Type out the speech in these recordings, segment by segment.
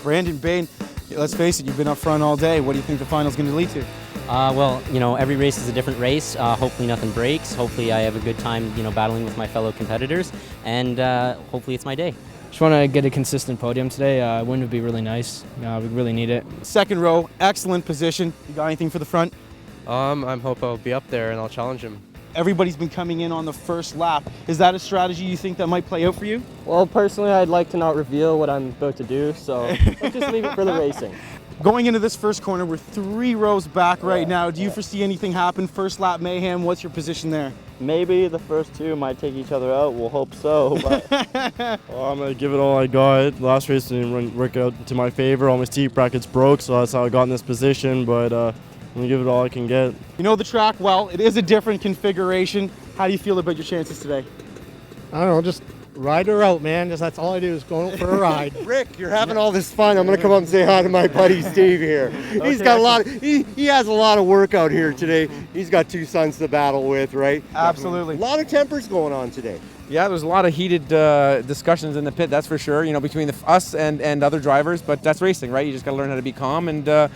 Brandon Bain, let's face it, you've been up front all day. What do you think the final's going to lead to? Well, you know, every race is a different race. Hopefully nothing breaks. Hopefully I have a good time, you know, battling with my fellow competitors, and hopefully it's my day. Just want to get a consistent podium today. A win would be really nice. We really need it. Second row, excellent position. You got anything for the front? I hope I'll be up there and I'll challenge him. Everybody's been coming in on the first lap. Is that a strategy you think that might play out for you? Well, personally, I'd like to not reveal what I'm about to do, so let's just leave it for the racing. Going into this first corner, we're 3 rows back right now. Do you foresee anything happen? First lap mayhem, what's your position there? Maybe the first 2 might take each other out. We'll hope so. But well, I'm going to give it all I got. Last race didn't work out to my favor. All my seat brackets broke, so that's how I got in this position. But I'm going to give it all I can get. You know the track well. It is a different configuration. How do you feel about your chances today? I don't know, just ride her out, man. That's all I do is go out for a ride. Rick, you're having all this fun. I'm going to come up and say hi to my buddy Steve here. He's got a lot of, he has a lot of work out here today. He's got 2 sons to battle with, right? Absolutely. A lot of tempers going on today. Yeah, there's a lot of heated discussions in the pit, that's for sure, you know, between us and other drivers, but that's racing, right? You just got to learn how to be calm, and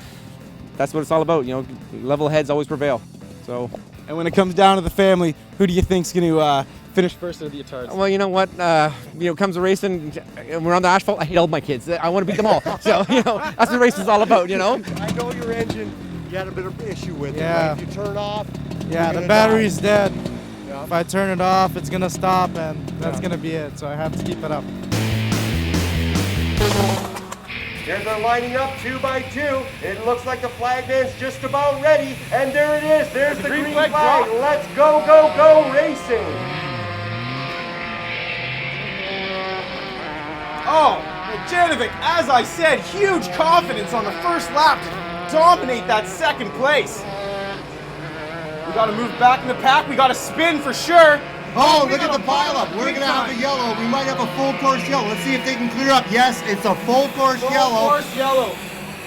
that's what it's all about, you know, level heads always prevail. So. And when it comes down to the family, who do you think's going to finish first of the Atards? Well, you know what, you know, comes to racing, and we're on the asphalt, I hate all my kids. I want to beat them all. So, you know, that's what racing's all about, you know? I know your engine, you had a bit of issue with it, Yeah. right? If you turn off, Yeah, the battery's dead. Yeah. If I turn it off, it's going to stop, and that's going to be it. So I have to keep it up. Here they're lining up 2 by 2. It looks like the flag man's just about ready. And there it is. There's the green flag. Let's go, go, go racing. Oh, Janovic, as I said, huge confidence on the first lap to dominate that second place. We got to move back in the pack. We got to spin for sure. Oh, look at the pileup. We're going to have a yellow. We might have a full course yellow. Let's see if they can clear up. Yes, it's a full course yellow. Full course yellow.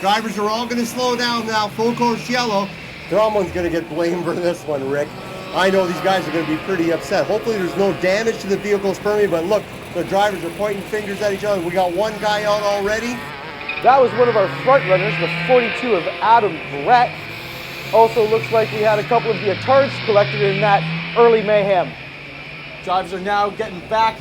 Drivers are all going to slow down now. Full course yellow. Someone's going to get blamed for this one, Rick. I know these guys are going to be pretty upset. Hopefully there's no damage to the vehicles for me, but look, the drivers are pointing fingers at each other. We got one guy out already. that was one of our front runners, the 42 of Adam Brett. Also looks like we had a couple of the Atards collected in that early mayhem. Drivers are now getting back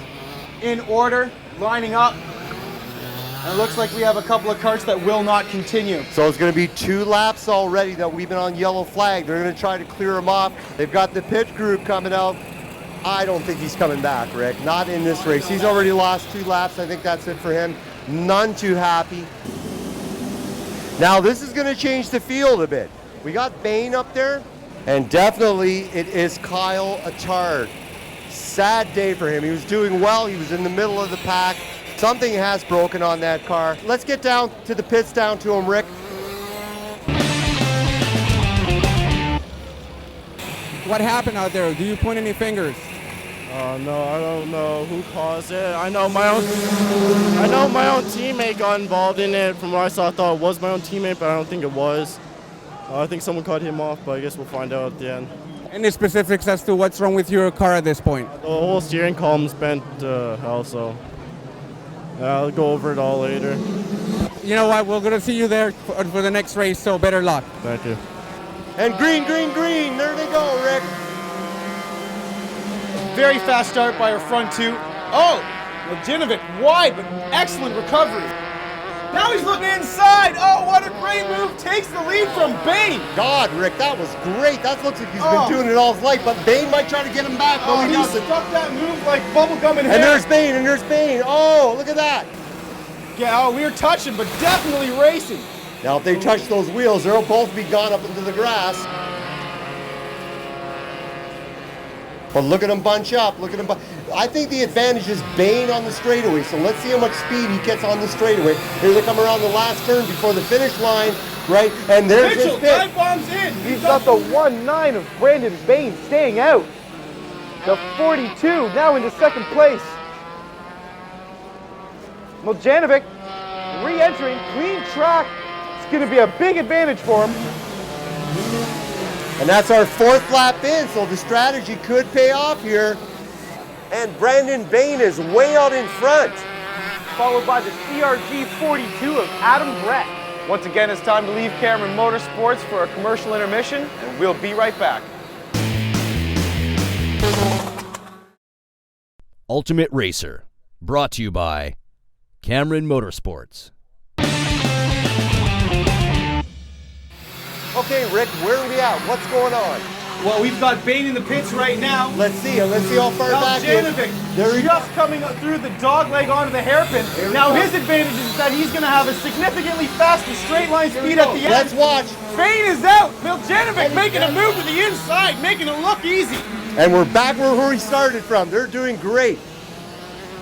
in order, lining up. And it looks like we have a couple of carts that will not continue. So it's going to be 2 laps already that we've been on yellow flag. They're going to try to clear them off. They've got the pit group coming out. I don't think he's coming back, Rick. Not in this race. He's already lost 2 laps. I think that's it for him. None too happy. Now this is going to change the field a bit. We got Bain up there, and definitely it is Kyle Attard. Sad day for him. He was doing well. He was in the middle of the pack. Something has broken on that car. Let's get down to the pits, down to him, Rick. What happened out there? Do you point any fingers? No, I don't know who caused it. I know my own teammate got involved in it. From what I saw, I thought it was my own teammate, but I don't think it was. I think someone cut him off, but I guess we'll find out at the end. Any specifics as to what's wrong with your car at this point? The whole steering column's bent also. I'll go over it all later. You know what? We're going to see you there for the next race, so better luck. Thank you. And green, green, green. There they go, Rick. Very fast start by our front 2. Oh, Lajinovic wide, but excellent recovery. Now he's looking inside. Oh, what a great move. Takes the lead from Bain. God, Rick, that was great. That looks like he's been doing it all his life, but Bain might try to get him back, but he doesn't. Stuck that move like bubblegum in hair. And there's Bain, and there's Bain. Oh, look at that. Yeah, we were touching, but definitely racing. Now, if they touch those wheels, they'll both be gone up into the grass. But look at him bunch up. Look at him. I think the advantage is Bain on the straightaway. So let's see how much speed he gets on the straightaway. Here they come around the last turn before the finish line, right? And there's Mitchell, his pit. dive bombs in. He's got the 1-9 of Brandon Bain staying out. The 42 now into second place. Miljanovic re-entering, clean track. It's going to be a big advantage for him. And that's our 4th lap in, so the strategy could pay off here. And Brandon Bain is way out in front. Followed by the CRG 42 of Adam Brett. Once again, it's time to leave Cameron Motorsports for a commercial intermission, and we'll be right back. Ultimate Racer, brought to you by Cameron Motorsports. Okay, Rick, where are we at? What's going on? Well, we've got Bain in the pits right now. Let's see how far back he is. There he just coming through the dog leg onto the hairpin. Now his advantage is that he's going to have a significantly faster straight line speed at the end. Let's watch. Bain is out. Miljanovic making a move to the inside, making it look easy. And we're back where we started from. They're doing great.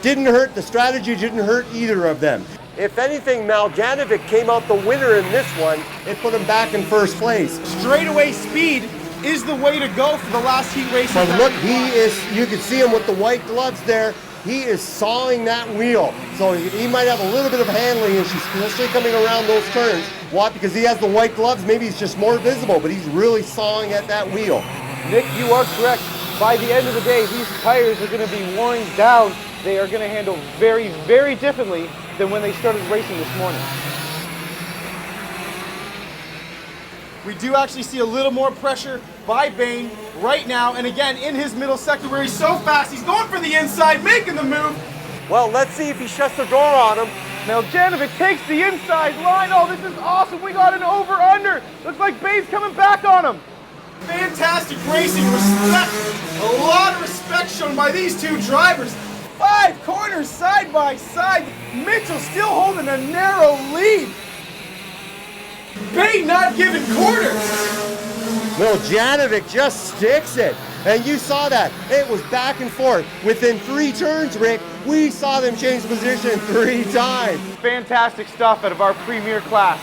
Didn't hurt, the strategy didn't hurt either of them. If anything, Miljanovic came out the winner in this one. It put him back in first place. Straightaway speed is the way to go for the last heat races. But look, you can see him with the white gloves there. He is sawing that wheel. So he might have a little bit of handling and she's especially coming around those turns. Why? Because he has the white gloves, maybe he's just more visible, but he's really sawing at that wheel. Nick, you are correct. By the end of the day, these tires are going to be worn down. They are going to handle very, very differently than when they started racing this morning. We do actually see a little more pressure by Bain right now, and again in his middle sector where he's so fast, he's going for the inside, making the move. Well, let's see if he shuts the door on him. Miljanovic takes the inside line. Oh, this is awesome. We got an over-under. Looks like Bain's coming back on him. Fantastic racing, respect, a lot of respect shown by these two drivers. 5 corners side by side. Mitchell still holding a narrow lead. Bain not giving quarters. Miljanovic just sticks it. And you saw that. It was back and forth. Within 3 turns, Rick, we saw them change position 3 times. Fantastic stuff out of our premier class.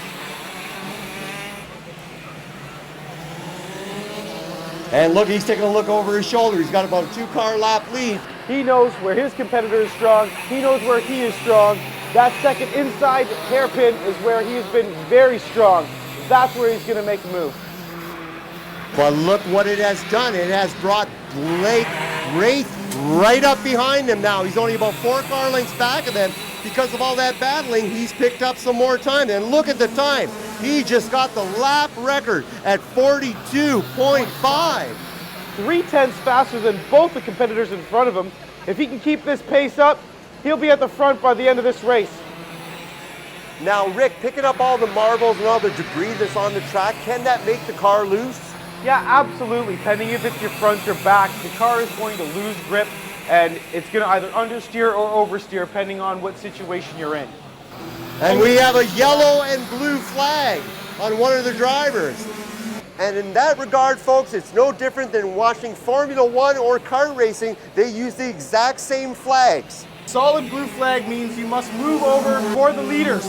And look, he's taking a look over his shoulder. He's got about a 2-car lap lead. He knows where his competitor is strong. He knows where he is strong. That second inside hairpin is where he has been very strong. That's where he's going to make the move. But look what it has done. It has brought Blake Wraith right up behind him now. He's only about 4 car lengths back of them. Because of all that battling, he's picked up some more time. And look at the time. He just got the lap record at 42.5. 3/10 faster than both the competitors in front of him. If he can keep this pace up, he'll be at the front by the end of this race. Now, Rick, picking up all the marbles and all the debris that's on the track, can that make the car loose? Yeah, absolutely. Depending if it's your front or back, the car is going to lose grip and it's going to either understeer or oversteer depending on what situation you're in. And we have a yellow and blue flag on one of the drivers. And in that regard, folks, it's no different than watching Formula One or kart racing. They use the exact same flags. Solid blue flag means you must move over for the leaders.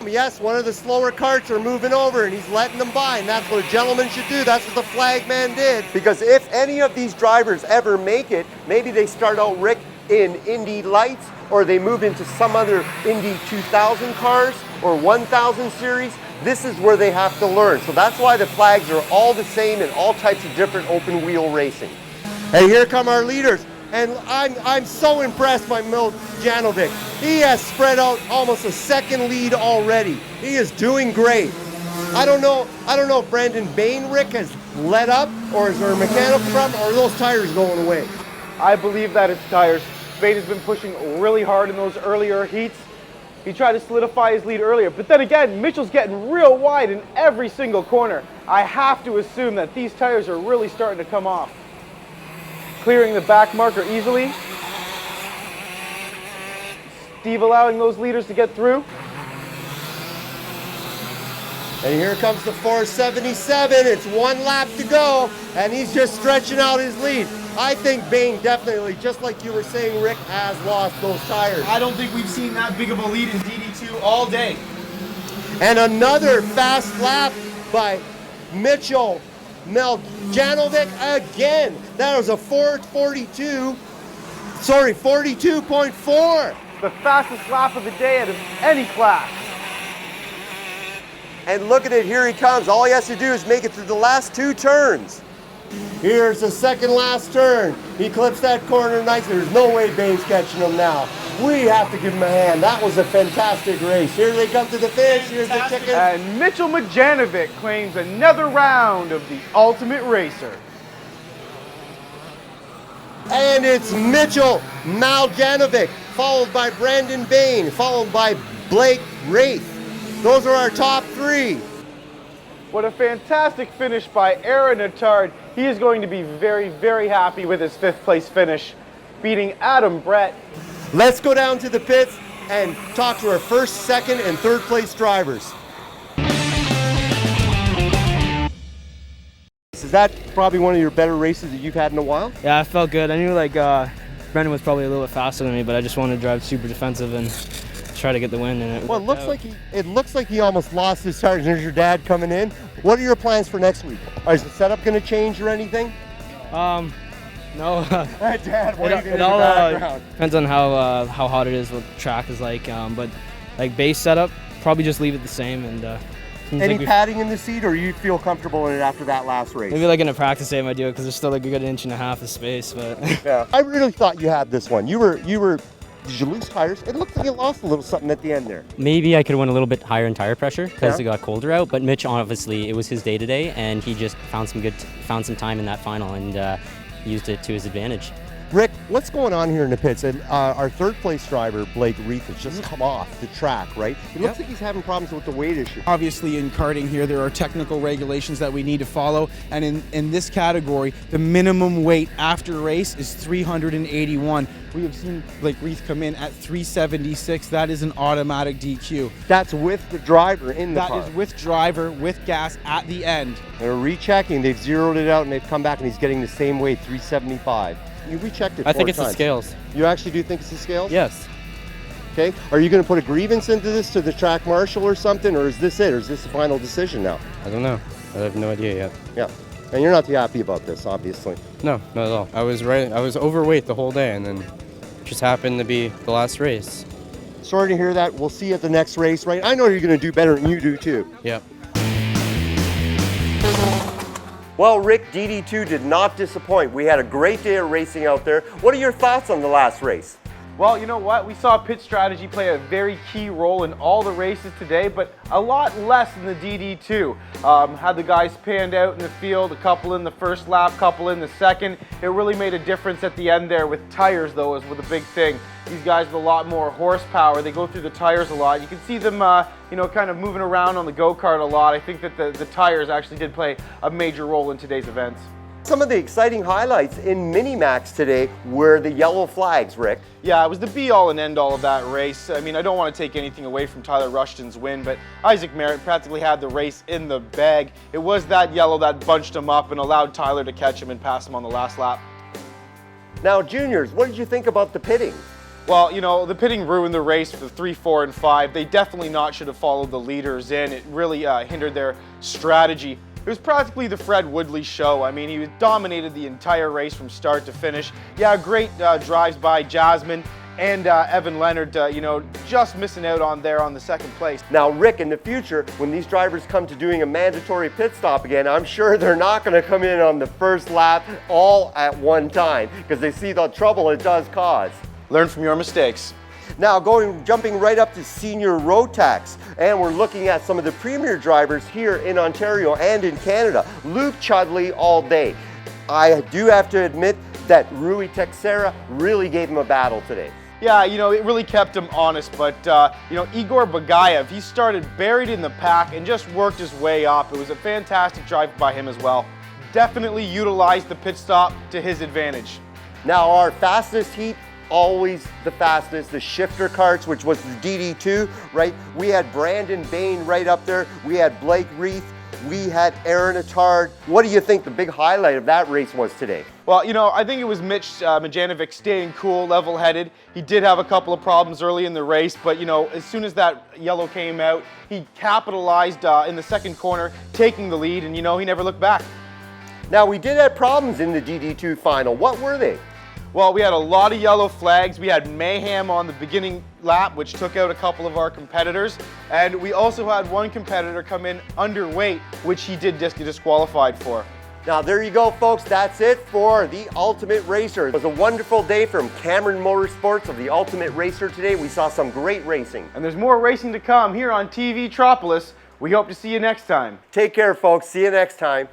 Yes, one of the slower karts are moving over and he's letting them by, and that's what a gentleman should do. That's what the flag man did. Because if any of these drivers ever make it, maybe they start out, Rick, in Indy Lights, or they move into some other Indy 2000 cars or 1000 series, this is where they have to learn. So that's why the flags are all the same in all types of different open wheel racing. And here come our leaders. And I'm so impressed by Miljanovic. He has spread out almost a second lead already. He is doing great. I don't know if Brandon Bain, Rick, has let up, or is there a mechanical problem, or are those tires going away? I believe that it's tires. Bain has been pushing really hard in those earlier heats. He tried to solidify his lead earlier, but then again, Mitchell's getting real wide in every single corner. I have to assume that these tires are really starting to come off. Clearing the back marker easily. Steve allowing those leaders to get through. And here comes the 477. It's 1 lap to go, and he's just stretching out his lead. I think Bain definitely, just like you were saying, Rick, has lost those tires. I don't think we've seen that big of a lead in DD2 all day. And another fast lap by Mitchell Miljanovic again. That was a 42.4. The fastest lap of the day out of any class. And look at it, here he comes. All he has to do is make it through the last 2 turns. Here's the second last turn. He clips that corner nicely. There's no way Bain's catching him now. We have to give him a hand. That was a fantastic race. Here they come to the finish. Here's the chicken. And Mitchell Majanovic claims another round of the Ultimate Racer. And it's Mitchell Majanovic, followed by Brandon Bain, followed by Blake Wraith. Those are our top 3. What a fantastic finish by Aaron Attard. He is going to be very, very happy with his 5th place finish, beating Adam Brett. Let's go down to the pits and talk to our 1st, 2nd, and 3rd place drivers. Is that probably one of your better races that you've had in a while? Yeah, I felt good. I knew like Brendan was probably a little bit faster than me, but I just wanted to drive super defensive and try to get the win. And well, it looks like he almost lost his tires. There's your dad coming in. What are your plans for next week? Is the setup going to change or anything? No. Dad, what are you doing in the all background? depends on how hot it is, what the track is like. But like base setup, probably just leave it the same. And any padding in the seat, or you feel comfortable in it after that last race? Maybe like in a practice day I might do it because there's still like a good 1.5 inches of space. But yeah, I really thought you had this one. You were. Did you lose tires? It looked like you lost a little something at the end there. Maybe I could have went a little bit higher in tire pressure because it got colder out. But Mitch, obviously, it was his day today, and he just found some time in that final and used it to his advantage. Rick, what's going on here in the pits? And our 3rd place driver, Blake Wraith, has just come off the track, right? It looks like he's having problems with the weight issue. Obviously, in karting here, there are technical regulations that we need to follow. And in this category, the minimum weight after race is 381. We have seen Blake Wraith come in at 376. That is an automatic DQ. That's with the driver in the car. That is with driver, with gas at the end. They're rechecking. They've zeroed it out, and they've come back, and he's getting the same weight, 375. You rechecked it 4 times. I think it's the scales. You actually do think it's the scales? Yes. Okay. Are you going to put a grievance into this to the track marshal or something, or is this it? Or is this the final decision now? I don't know. I have no idea yet. Yeah. And you're not too happy about this, obviously. No, not at all. I was overweight the whole day, and then it just happened to be the last race. Sorry to hear that. We'll see you at the next race, right? I know you're going to do better than you do, too. Yep. Well, Rick, DD2 did not disappoint. We had a great day of racing out there. What are your thoughts on the last race? Well, you know what? We saw pit strategy play a very key role in all the races today, but a lot less in the DD2. Had the guys panned out in the field, a couple in the first lap, couple in the second. It really made a difference at the end there with tires, though, was the big thing. These guys with a lot more horsepower, they go through the tires a lot. You can see them, kind of moving around on the go-kart a lot. I think that the tires actually did play a major role in today's events. Some of the exciting highlights in Mini-Max today were the yellow flags, Rick. Yeah, it was the be-all and end-all of that race. I mean, I don't want to take anything away from Tyler Rushton's win, but Isaac Merritt practically had the race in the bag. It was that yellow that bunched him up and allowed Tyler to catch him and pass him on the last lap. Now, juniors, what did you think about the pitting? Well, the pitting ruined the race for the 3, 4, and 5. They definitely should have followed the leaders in. It really hindered their strategy. It was practically the Fred Woodley show. I mean, he dominated the entire race from start to finish. Yeah, great drives by Jasmine and Evan Leonard, just missing out on the second place. Now, Rick, in the future, when these drivers come to doing a mandatory pit stop again, I'm sure they're not going to come in on the first lap all at one time because they see the trouble it does cause. Learn from your mistakes. Now jumping right up to senior Rotax, and we're looking at some of the premier drivers here in Ontario and in Canada. Luke Chudley all day. I do have to admit that Rui Texera really gave him a battle today. Yeah, it really kept him honest, but, Igor Bagayev, he started buried in the pack and just worked his way up. It was a fantastic drive by him as well. Definitely utilized the pit stop to his advantage. Now our fastest heat, always the fastest, the shifter carts, which was the DD2, right? We had Brandon Bain right up there. We had Blake Wraith. We had Aaron Attard. What do you think the big highlight of that race was today? Well, I think it was Mitch Majanovic staying cool, level-headed. He did have a couple of problems early in the race, but, as soon as that yellow came out, he capitalized in the second corner, taking the lead, and, he never looked back. Now, we did have problems in the DD2 final. What were they? Well, we had a lot of yellow flags. We had mayhem on the beginning lap, which took out a couple of our competitors. And we also had one competitor come in underweight, which he did get disqualified for. Now there you go, folks. That's it for the Ultimate Racer. It was a wonderful day from Cameron Motorsports of the Ultimate Racer today. We saw some great racing. And there's more racing to come here on TV Tropolis. We hope to see you next time. Take care, folks. See you next time.